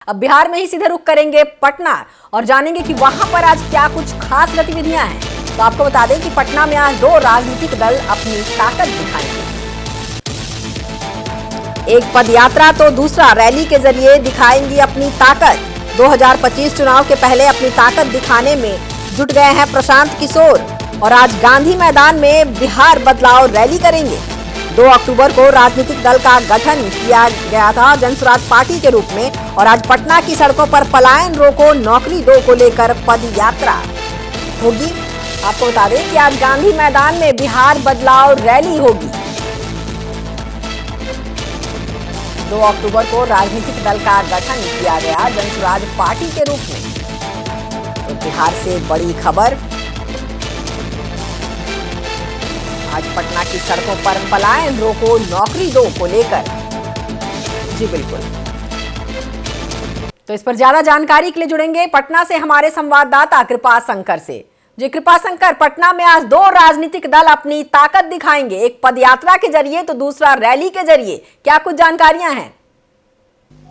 अब बिहार में ही सीधे रुख करेंगे पटना और जानेंगे कि वहां पर आज क्या कुछ खास गतिविधियां हैं। तो आपको बता दें कि पटना में आज दो राजनीतिक दल अपनी ताकत दिखाएंगे। एक पदयात्रा तो दूसरा रैली के जरिए दिखाएंगी अपनी ताकत। 2025 चुनाव के पहले अपनी ताकत दिखाने में जुट गए हैं प्रशांत किशोर और आज गांधी मैदान में बिहार बदलाव रैली करेंगे। 2 अक्टूबर को राजनीतिक दल का गठन किया गया था जनसुराज पार्टी के रूप में और आज पटना की सड़कों पर पलायन रोको नौकरी दो को लेकर पद यात्रा होगी। आपको बता दें कि आज गांधी मैदान में बिहार बदलाव रैली होगी। 2 अक्टूबर को राजनीतिक दल का गठन किया गया जनसुराज पार्टी के रूप में। तो बिहार से बड़ी खबर, आज पटना की सड़कों पर पलायन रोको नौकरी दो को लेकर। जी बिल्कुल, तो इस पर ज्यादा जानकारी के लिए जुड़ेंगे पटना से हमारे संवाददाता कृपाशंकर से। जी कृपाशंकर, पटना में आज 2 राजनीतिक दल अपनी ताकत दिखाएंगे, एक पदयात्रा के जरिए तो दूसरा रैली के जरिए, क्या कुछ जानकारियां हैं?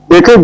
देखिए,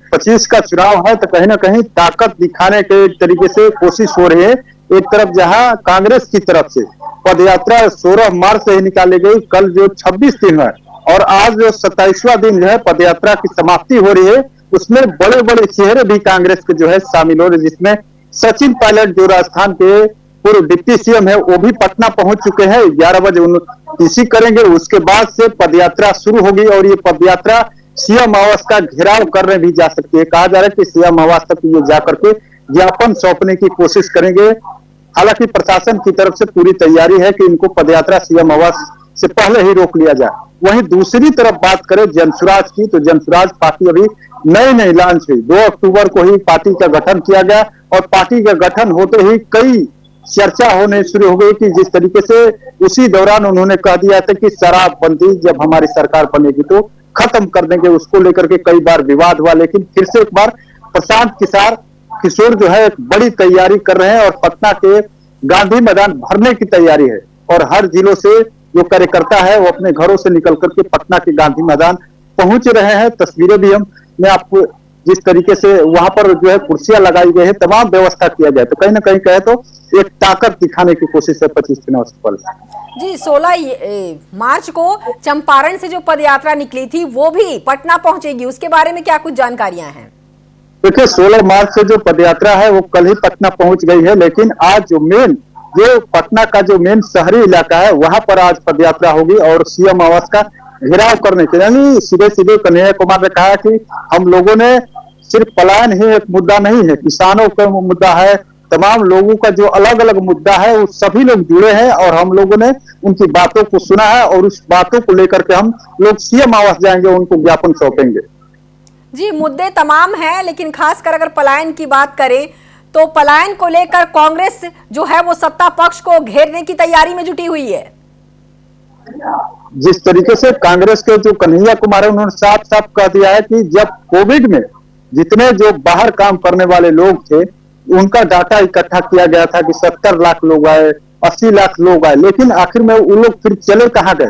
25 का चुनाव है तो कहीं ना कहीं ताकत दिखाने के तरीके से कोशिश हो रही है। एक तरफ जहां कांग्रेस की तरफ से पदयात्रा 16 मार्च से ही निकाली गई, कल जो 26 दिन है और आज जो 27वां दिन जो है पदयात्रा की समाप्ति हो रही है, उसमें बड़े बड़े चेहरे भी कांग्रेस के जो है शामिल हो रहे, जिसमें सचिन पायलट जो राजस्थान के पूर्व डिप्टी सीएम है वो भी पटना पहुंच चुके हैं। 11 बजे इसी करेंगे, उसके बाद से पदयात्रा शुरू होगी और ये पदयात्रा सीएम आवास का घेराव करने भी जा सकती है। कहा जा रहा है कि सीएम आवास तक ये जाकर के ज्ञापन सौंपने की कोशिश करेंगे। हालांकि प्रशासन की तरफ से पूरी तैयारी है कि इनको पदयात्रा सीएम आवास से पहले ही रोक लिया जाए। वहीं दूसरी तरफ बात करें जनसुराज की, तो जनसुराज पार्टी अभी नई लॉन्च हुई। 2 अक्टूबर को ही पार्टी का गठन किया गया और पार्टी का गठन होते ही कई चर्चा होने शुरू हो गई कि जिस तरीके से उसी दौरान उन्होंने कह दिया था कि शराबबंदी जब हमारी सरकार बनेगी तो खत्म कर देंगे, उसको लेकर के कई बार विवाद हुआ। लेकिन फिर से एक बार प्रशांत किशोर जो है एक बड़ी तैयारी कर रहे हैं और पटना के गांधी मैदान भरने की तैयारी है और हर जिलों से जो कार्यकर्ता है वो अपने घरों से निकल करके पटना के गांधी मैदान पहुंच रहे हैं। तस्वीरें भी मैं आपको जिस तरीके से वहां पर जो है कुर्सियां लगाई गई है, तमाम व्यवस्था किया गया, तो कहीं ना कहीं कहे तो एक ताकत दिखाने की कोशिश है 25 चुनाव से पहले। जी 16 मार्च को चंपारण से जो पदयात्रा निकली थी वो भी पटना पहुंचेगी, उसके बारे में क्या कुछ जानकारियां हैं? देखिए, 16 मार्च से जो पदयात्रा है वो कल ही पटना पहुंच गई है, लेकिन आज जो पटना का जो मेन शहरी इलाका है वहां पर आज पदयात्रा होगी और सीएम आवास का घेराव करने के लिए सीधे कन्हैया कुमार ने कहा कि हम लोगों ने सिर्फ पलायन ही एक मुद्दा नहीं है, किसानों का मुद्दा है, तमाम लोगों का जो अलग अलग मुद्दा है वो सभी लोग जुड़े हैं और हम लोगों ने उनकी बातों को सुना है और उस बातों को लेकर के हम लोग सीएम आवास जाएंगे, उनको ज्ञापन सौंपेंगे। जी मुद्दे तमाम हैं, लेकिन खासकर अगर पलायन की बात करें तो पलायन को लेकर कांग्रेस जो है वो सत्ता पक्ष को घेरने की तैयारी में जुटी हुई है। जिस तरीके से कांग्रेस के जो कन्हैया कुमार है उन्होंने साफ साफ कह दिया है कि जब कोविड में जितने जो बाहर काम करने वाले लोग थे उनका डाटा इकट्ठा किया गया था कि 70 लाख लोग आए, 80 लाख लोग आए, लेकिन आखिर में वो लोग फिर चले कहां गए?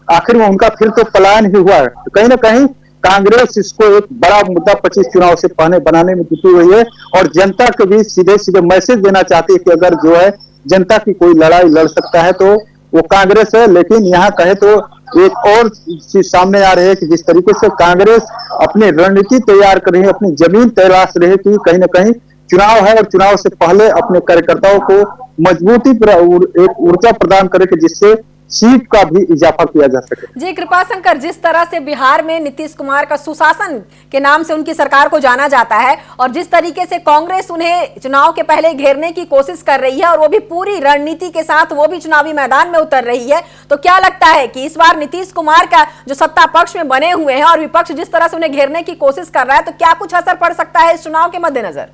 आखिर में उनका फिर तो पलायन ही हुआ है। तो कहीं ना कहीं कांग्रेस इसको एक बड़ा मुद्दा 25 चुनाव से पहले बनाने में जुटी हुई है और जनता को भी सीधे मैसेज देना चाहती है कि अगर जो है जनता की कोई लड़ाई लड़ सकता है तो वो कांग्रेस है। लेकिन यहाँ कहे तो एक और चीज सामने आ रही है कि जिस तरीके से कांग्रेस अपनी रणनीति तैयार कर रही है, अपनी जमीन तलाश रही है कि कहीं ना कहीं चुनाव है और चुनाव से पहले अपने कार्यकर्ताओं को मजबूती एक ऊर्जा प्रदान करे कि जिससे सीट का भी इजाफा किया जा सके। जी कृपाशंकर, जिस तरह से बिहार में नीतीश कुमार का सुशासन के नाम से उनकी सरकार को जाना जाता है और जिस तरीके से कांग्रेस उन्हें चुनाव के पहले घेरने की कोशिश कर रही है और वो भी पूरी रणनीति के साथ वो भी चुनावी मैदान में उतर रही है, तो क्या लगता है कि इस बार नीतीश कुमार का जो सत्ता पक्ष में बने हुए हैं और विपक्ष जिस तरह से उन्हें घेरने की कोशिश कर रहा है, तो क्या कुछ असर पड़ सकता है इस चुनाव के मद्देनजर?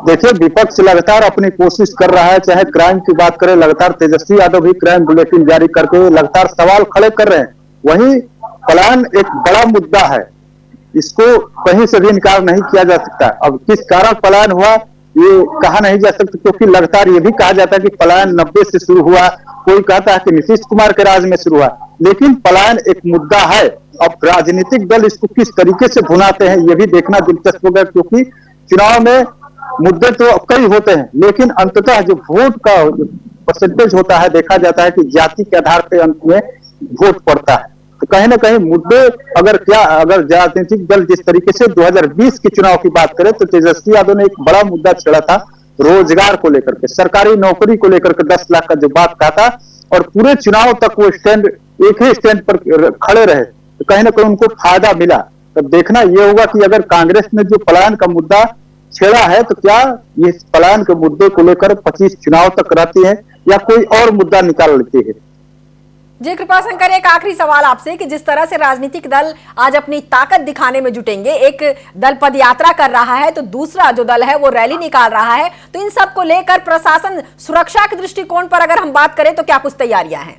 देखिए, विपक्ष लगातार अपनी कोशिश कर रहा है, चाहे क्राइम की बात करें, लगातार तेजस्वी यादव भी क्राइम बुलेटिन जारी करके लगातार सवाल खड़े कर रहे हैं। वहीं पलायन एक बड़ा मुद्दा है, इसको कहीं से भी इनकार नहीं किया जा सकता। अब किस कारण पलायन हुआ ये कहा नहीं जा सकता, क्योंकि लगातार ये भी कहा जाता है कि पलायन 90 से शुरू हुआ, कोई कहता है कि नीतीश कुमार के राज में शुरू हुआ, लेकिन पलायन एक मुद्दा है अब राजनीतिक दल इसको किस तरीके से भुनाते हैं ये भी देखना दिलचस्प होगा, क्योंकि चुनाव में मुद्दे तो कई होते हैं, लेकिन अंततः जो वोट का परसेंटेज होता है, देखा जाता है कि जाति के आधार पर अंत में वोट पड़ता है। तो कहीं ना कहीं मुद्दे अगर राजनीतिक दल जिस तरीके से 2020 के चुनाव की बात करें तो तेजस्वी यादव ने एक बड़ा मुद्दा छेड़ा था रोजगार को लेकर के, सरकारी नौकरी को लेकर के 10 लाख का जो बात कहा था, और पूरे चुनाव तक वो स्टैंड एक ही स्टैंड पर खड़े रहे, तो कहीं ना कहीं उनको फायदा मिला। तब देखना यह होगा कि अगर कांग्रेस ने जो पलायन का मुद्दा छेड़ा है तो क्या ये पलायन के मुद्दे को लेकर 25 चुनाव तक रहती है या कोई और मुद्दा निकाल लेती है। जी कृपाशंकर, एक आखिरी सवाल आपसे कि जिस तरह से राजनीतिक दल आज अपनी ताकत दिखाने में जुटेंगे, एक दल पदयात्रा कर रहा है तो दूसरा जो दल है वो रैली निकाल रहा है, तो इन सब को लेकर प्रशासन सुरक्षा के दृष्टिकोण पर अगर हम बात करें तो क्या कुछ तैयारियां हैं?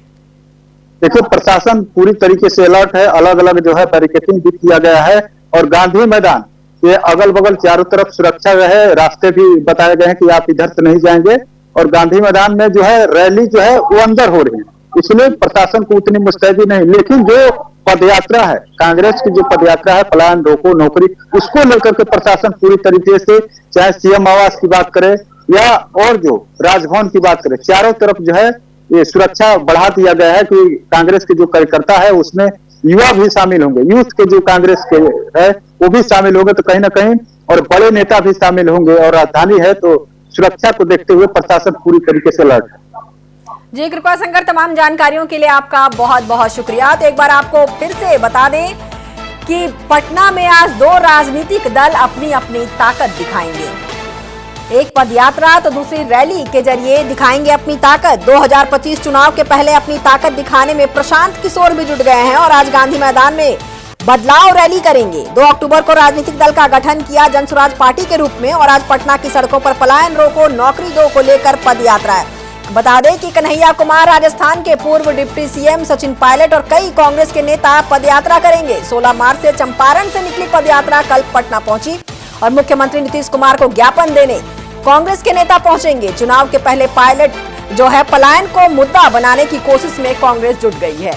देखिए, प्रशासन पूरी तरीके से अलर्ट है, अलग अलग जो है बैरिकेडिंग भी किया गया है, और गांधी मैदान के अगल बगल चारों तरफ सुरक्षा है, रास्ते भी बताए गए हैं कि आप इधर से नहीं जाएंगे, और गांधी मैदान में जो है रैली जो है वो अंदर हो रही है, इसलिए प्रशासन को उतनी मुस्तैदी नहीं। लेकिन जो पदयात्रा है, कांग्रेस की जो पदयात्रा है पलायन रोको नौकरी, उसको लेकर के प्रशासन पूरी तरीके से, चाहे सीएम आवास की बात करे या और जो राजभवन की बात करे, चारों तरफ जो है ये सुरक्षा बढ़ा दिया गया है कि कांग्रेस के जो कार्यकर्ता है उसमें युवा भी शामिल होंगे, यूथ के जो कांग्रेस के है वो भी शामिल होंगे, तो कहीं ना कहीं और बड़े नेता भी शामिल होंगे, और राजधानी है तो सुरक्षा को देखते हुए प्रशासन पूरी तरीके से अलर्ट है। जी कृपाशंकर, तमाम जानकारियों के लिए आपका बहुत बहुत शुक्रिया। तो एक बार आपको फिर से बता दें कि पटना में आज दो राजनीतिक दल अपनी अपनी ताकत दिखाएंगे, एक पदयात्रा तो दूसरी रैली के जरिए दिखाएंगे अपनी ताकत। 2025 चुनाव के पहले अपनी ताकत दिखाने में प्रशांत किशोर भी जुट गए हैं और आज गांधी मैदान में बदलाव रैली करेंगे। 2 अक्टूबर को राजनीतिक दल का गठन किया जनसुराज पार्टी के रूप में, और आज पटना की सड़कों पर पलायन रोको नौकरी दो को लेकर पदयात्रा है। बता दें कि कन्हैया कुमार, राजस्थान के पूर्व डिप्टी सीएम सचिन पायलट और कई कांग्रेस के नेता पदयात्रा करेंगे। 16 मार्च से चंपारण से निकली पदयात्रा कल पटना पहुंची और मुख्यमंत्री नीतीश कुमार को ज्ञापन देने कांग्रेस के नेता पहुंचेंगे। चुनाव के पहले पायलट जो है पलायन को मुद्दा बनाने की कोशिश में कांग्रेस जुट गई है।